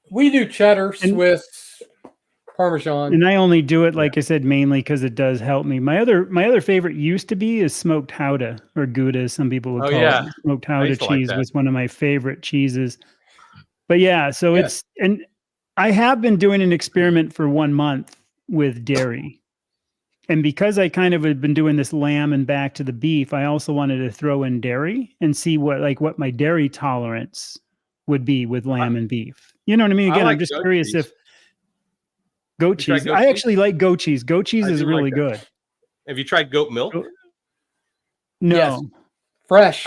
We do cheddar, Swiss, Parmesan, and I only do it, like I said, mainly because it does help me. My other favorite used to be is smoked Gouda, or Gouda, as some people would call it. Smoked Gouda cheese was one of my favorite cheeses. But yeah, so it's, and I have been doing an experiment for 1 month with dairy. And because I kind of had been doing this lamb and back to the beef, I also wanted to throw in dairy and see what my dairy tolerance would be with lamb and beef. You know what I mean? Again, I'm just curious if goat cheese. I actually like goat cheese. Goat cheese is really good. Have you tried goat milk? No. Yes. Fresh.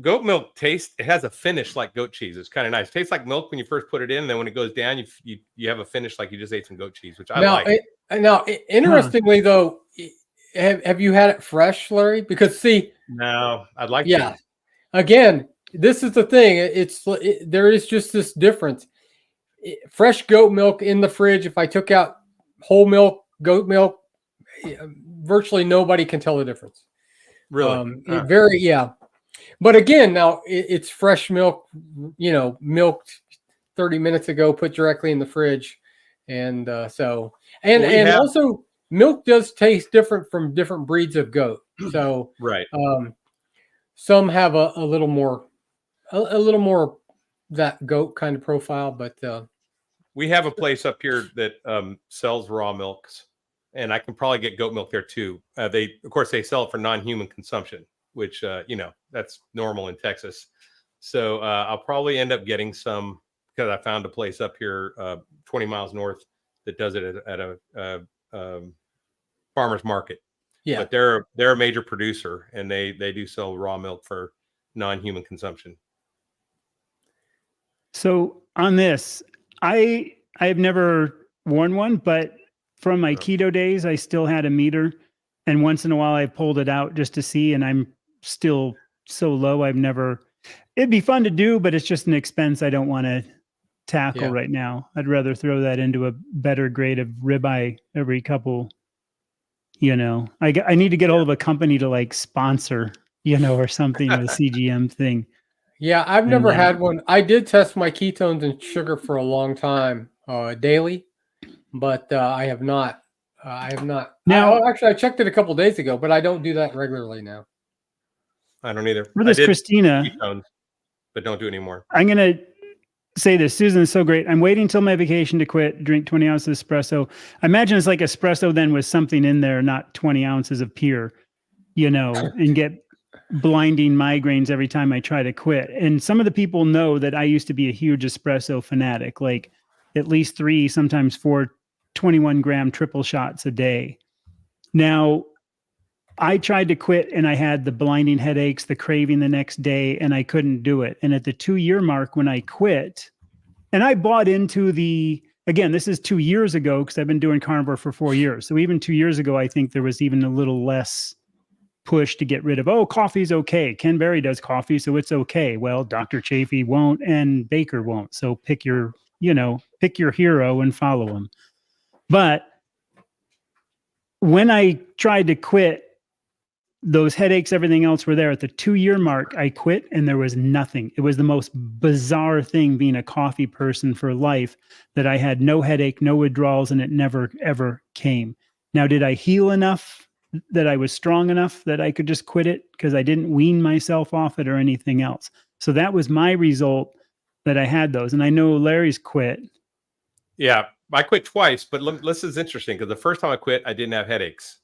Goat milk tastes. It has a finish like goat cheese. It's kind of nice. It tastes like milk when you first put it in, and then when it goes down, you have a finish like you just ate some goat cheese, which I like. Now, interestingly though, have you had it fresh, Larry? Because no, I'd like to. Again, this is the thing. There is just this difference. Fresh goat milk in the fridge. If I took out whole milk, goat milk, virtually nobody can tell the difference. Really? But again, now it's fresh milk. Milked 30 minutes ago, put directly in the fridge, and also milk does taste different from different breeds of goat. So right. Some have a little more that goat kind of profile, but we have a place up here that sells raw milks, and I can probably get goat milk there too. They sell it for non-human consumption, which that's normal in Texas. So I'll probably end up getting some because I found a place up here 20 miles north that does it at a farmer's market. Yeah. But they're a major producer, and they do sell raw milk for non-human consumption. So on this, I have never worn one, but from my keto days, I still had a meter, and once in a while I pulled it out just to see, and I'm still so low. It'd be fun to do, but it's just an expense I don't want to tackle right now. I'd rather throw that into a better grade of ribeye every couple, I need to get hold of a company to like sponsor, or something, a CGM thing. Yeah, I've never had one. I did test my ketones and sugar for a long time, daily, but I have not. Now, actually, I checked it a couple days ago, but I don't do that regularly now. I don't either. For this, Christina, ketones, but don't do it anymore. I'm gonna say this. Susan is so great. I'm waiting till my vacation to quit. Drink 20 ounces of espresso. I imagine it's like espresso then with something in there, not 20 ounces of pure, and get blinding migraines every time I try to quit. And some of the people know that I used to be a huge espresso fanatic, like at least 3, sometimes 4, 21-gram triple shots a day. Now, I tried to quit and I had the blinding headaches, the craving the next day, and I couldn't do it. And at the 2-year mark when I quit, and I bought into again, this is 2 years ago because I've been doing carnivore for 4 years. So even 2 years ago, I think there was even a little less push to get rid of, coffee's okay. Ken Berry does coffee, so it's okay. Well, Dr. Chafee won't and Baker won't. So pick your hero and follow him. But when I tried to quit, those headaches, everything else were there. At the 2-year mark, I quit and there was nothing. It was the most bizarre thing being a coffee person for life, that I had no headache, no withdrawals, and it never, ever came. Now, did I heal enough that I was strong enough that I could just quit it because I didn't wean myself off it or anything else? So that was my result, that I had those. And I know Larry's quit. Yeah, I quit twice, but this is interesting because the first time I quit, I didn't have headaches.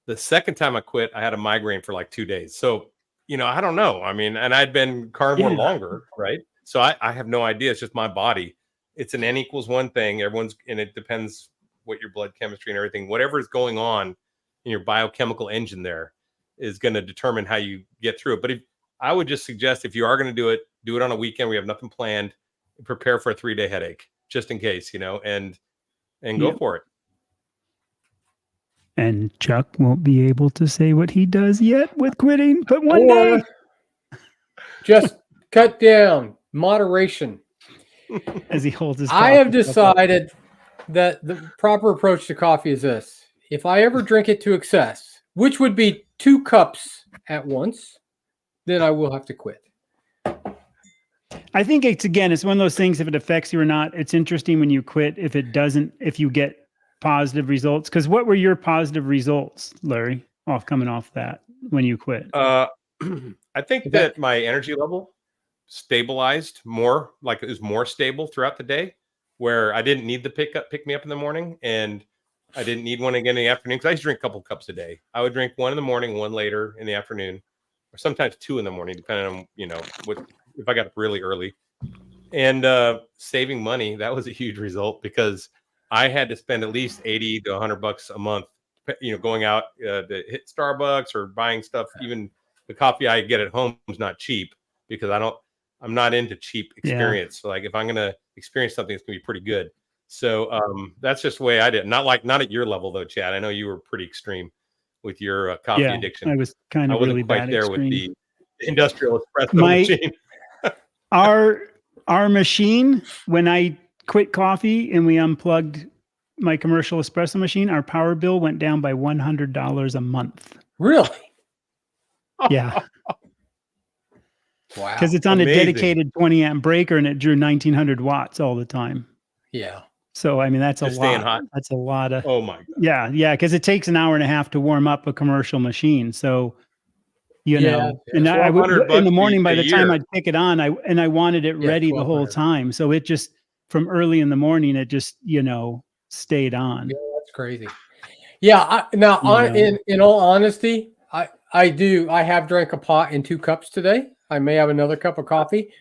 The second time I quit, I had a migraine for like 2 days. So, I don't know. I mean, and I'd been carnivore longer, right? So I have no idea. It's just my body. It's an N=1 thing. And it depends what your blood chemistry and everything, whatever is going on in your biochemical engine there is going to determine how you get through it. But I would just suggest, if you are going to do it on a weekend. We have nothing planned. Prepare for a 3-day headache just in case, and go for it. And Chuck won't be able to say what he does yet with quitting, but one day. Just cut down, moderation. As he holds his I have decided that the proper approach to coffee is this. If I ever drink it to excess, which would be 2 cups at once, then I will have to quit. I think it's one of those things, if it affects you or not, it's interesting when you quit. If it doesn't, if you get positive results, because what were your positive results, Larry, coming off that when you quit? I think that my energy level stabilized more, like it was more stable throughout the day, where I didn't need to pick me up in the morning, and I didn't need one again in the afternoon, because I used to drink a couple cups a day. I would drink 1 in the morning, 1 later in the afternoon, or sometimes 2 in the morning, depending on, if I got up really early. And saving money, that was a huge result, because I had to spend at least $80 to $100 a month, going out to hit Starbucks or buying stuff. Even the coffee I get at home is not cheap, because I'm not into cheap experience. So like, if I'm going to experience something, it's going to be pretty good. So that's just the way I did. Not at your level though, Chad. I know you were pretty extreme with your coffee addiction. I was kind of really bad. I wasn't quite there with the industrial espresso machine. Our machine, when I quit coffee and we unplugged my commercial espresso machine, our power bill went down by $100 a month. Really? Yeah. Wow. Because it's on a dedicated 20-amp breaker and it drew 1900 watts all the time. Yeah. So, I mean, that's a staying lot. Hot. That's a lot of. Oh my God. Yeah. Yeah. Because it takes an hour and a half to warm up a commercial machine. So, and I would, in the morning, by the time I'd pick it on, I wanted it ready the whole time. So it just, from early in the morning, it just, stayed on. Yeah, that's crazy. Yeah. In all honesty, I have drank a pot and 2 cups today. I may have another cup of coffee.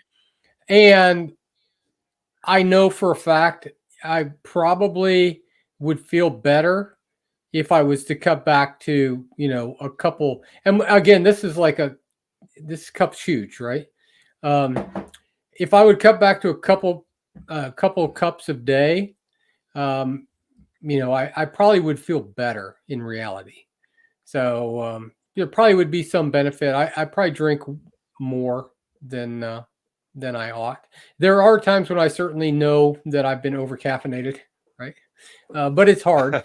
And I know for a fact I probably would feel better if I was to cut back to, a couple. And again, this cup's huge, right? If I would cut back to a couple cups a day, I probably would feel better in reality. So there probably would be some benefit. I probably drink more than I ought. There are times when I certainly know that I've been over caffeinated, right? But it's hard.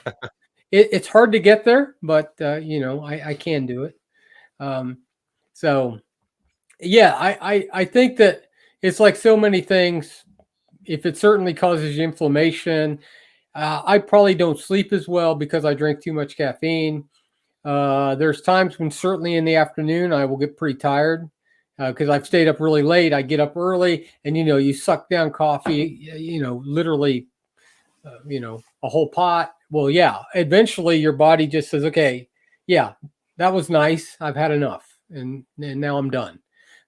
It's hard to get there, but I can do it. So yeah, I think that it's like so many things. If it certainly causes you inflammation, I probably don't sleep as well because I drink too much caffeine. There's times when certainly in the afternoon I will get pretty tired because I've stayed up really late. I get up early and, you suck down coffee, literally, a whole pot. Well, yeah, eventually your body just says, okay, yeah, that was nice. I've had enough and now I'm done.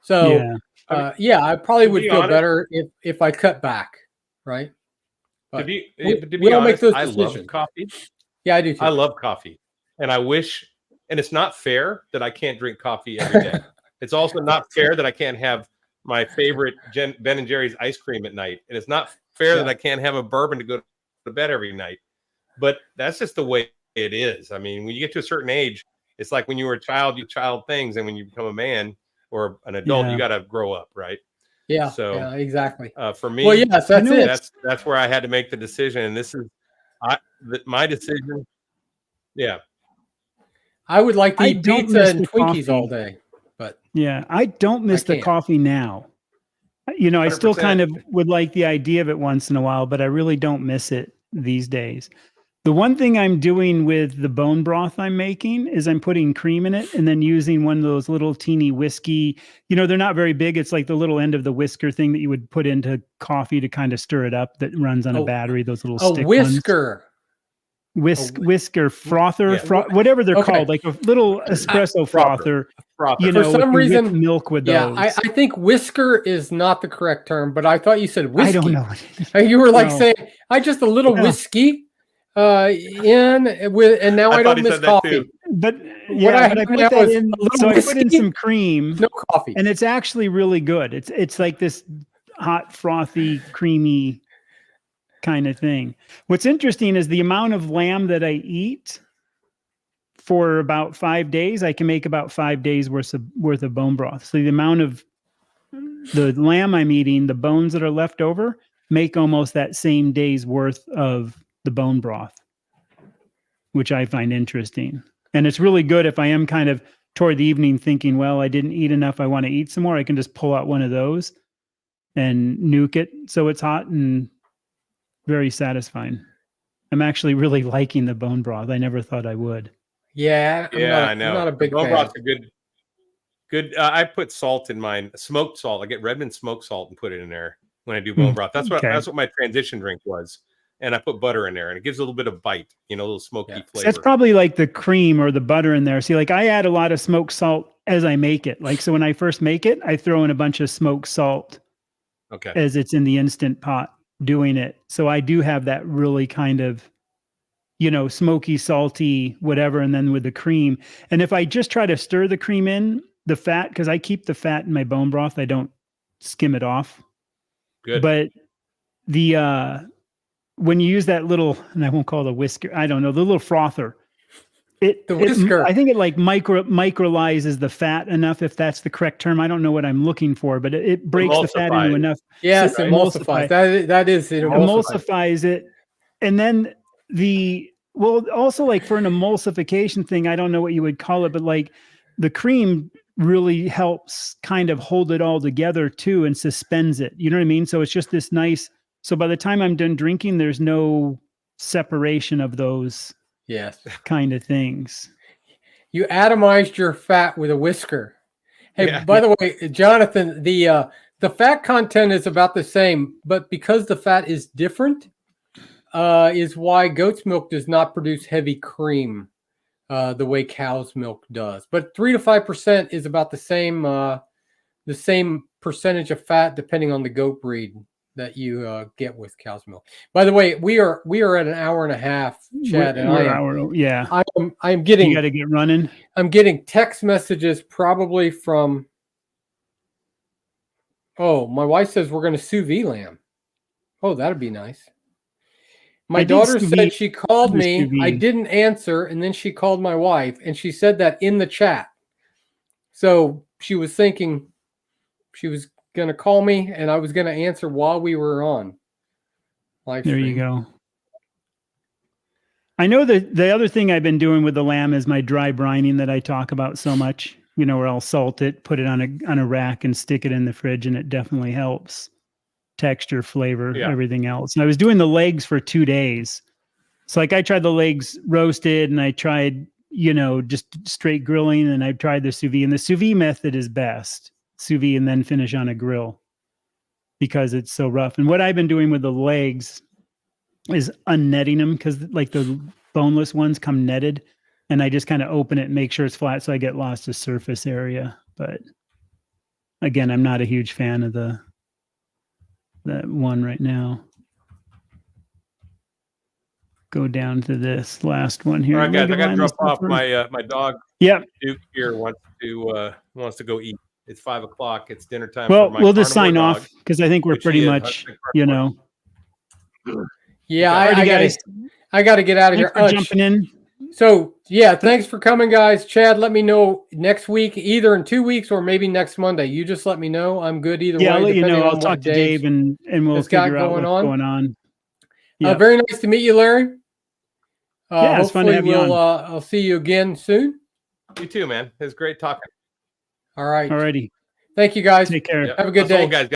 So, I probably would feel better if I cut back. Right. But to be we don't honest, make those I decisions. love coffee. Yeah, I do too. I love coffee. And I wish, and it's not fair that I can't drink coffee every day. It's also not fair that I can't have my favorite Ben and Jerry's ice cream at night. And it's not fair that I can't have a bourbon to go to bed every night. But that's just the way it is. I mean, when you get to a certain age, it's like when you were a child, you child things. And when you become a man or an adult, you got to grow up, right? Yeah. So yeah, exactly. For me, well, yes, that's it. That's where I had to make the decision. And this is my decision. Yeah. I would like to eat pizza and Twinkies all day, but yeah, I don't miss the coffee now. I still 100%. kind of would like the idea of it once in a while, but I really don't miss it these days. The one thing I'm doing with the bone broth I'm making is I'm putting cream in it and then using one of those little teeny whiskey, they're not very big. It's like the little end of the whisker thing that you would put into coffee to kind of stir it up that runs on a battery, those little stick whisker. Whisker, frother, whatever they're called, like a little espresso frother. For some reason, milk with those. I think whisker is not the correct term, but I thought you said whiskey. I don't know. You were like saying, I just a little whiskey and now I don't miss coffee. But I put that in. So I put in some cream, no coffee, and it's actually really good. It's like this hot, frothy, creamy kind of thing. What's interesting is the amount of lamb that I eat for about 5 days. I can make about 5 days worth of bone broth. So the amount of the lamb I'm eating, the bones that are left over, make almost that same day's worth of the bone broth, which I find interesting. And it's really good if I am kind of toward the evening thinking, well, I didn't eat enough, I want to eat some more. I can just pull out one of those and nuke it so it's hot and very satisfying. I'm actually really liking the bone broth. I never thought I would. Yeah, I know. I'm not a big bone fan. broth's a good. I put salt in mine, smoked salt. I get Redmond smoked salt and put it in there when I do bone broth. That's what my transition drink was. And I put butter in there, and it gives a little bit of bite, a little smoky flavor. That's probably like the cream or the butter in there. See, like I add a lot of smoked salt as I make it. Like, so when I first make it, I throw in a bunch of smoked salt as it's in the Instant Pot doing it. So I do have that really kind of, smoky, salty, whatever. And then with the cream. And if I just try to stir the cream in, the fat, because I keep the fat in my bone broth, I don't skim it off. Good. But when you use that little, and I won't call it a whisker, I don't know, the little frother, the whisker. I think it like microlyzes the fat enough, if that's the correct term. I don't know what I'm looking for, but it breaks the fat into enough. Yes, it emulsifies. That is it. Emulsifies it. And then also like for an emulsification thing, I don't know what you would call it, but like the cream really helps kind of hold it all together too and suspends it. You know what I mean? So it's just this nice. So by the time I'm done drinking, there's no separation of those kind of things. You atomized your fat with a whisker. Hey, by the way, Jonathan, the fat content is about the same, but because the fat is different, is why goat's milk does not produce heavy cream the way cow's milk does. But 3 to 5% is about the same the same percentage of fat depending on the goat breed that you get with cow's milk. By the way, we are at an hour and a half, Chad, and I am getting. You got to get running. I'm getting text messages probably from. Oh, my wife says we're going to sous vide lamb. Oh, that'd be nice. My daughter said she called me. I didn't answer, and then she called my wife, and she said that in the chat. So she was thinking she was going to call me, and I was going to answer while we were on live stream. There you go. I know that the other thing I've been doing with the lamb is my dry brining that I talk about so much. You know, where I'll salt it, put it on a rack, and stick it in the fridge, and it definitely helps. Texture, flavor, everything else. And I was doing the legs for 2 days. So like I tried the legs roasted, and I tried, you know, just straight grilling, and I tried the sous vide. And the sous vide method is best. Sous vide and then finish on a grill because it's so rough. And what I've been doing with the legs is unnetting them, because like the boneless ones come netted, and I just kind of open it and make sure it's flat so I get lost of surface area. But again, I'm not a huge fan of that one right now. Go down to this last one here. All right, guys, I got to drop off. My dog. Yep. Duke here wants to go eat. It's 5 o'clock. It's dinner time. Well, for my we'll just sign dog, off because I think we're pretty much, you know. Yeah, I got to get out of here. Jumping in. So yeah, thanks for coming, guys. Chad, let me know next week, either in 2 weeks or maybe next Monday. You just let me know. I'm good either way. Yeah, I'll let you know. I'll talk to Dave and we'll figure out what's going on. Yeah. Very nice to meet you, Larry. Yeah, it's fun to have you on. I'll see you again soon. You too, man. It's great talking. All right. Alrighty. Thank you, guys. Take care. Have a good day. Guys.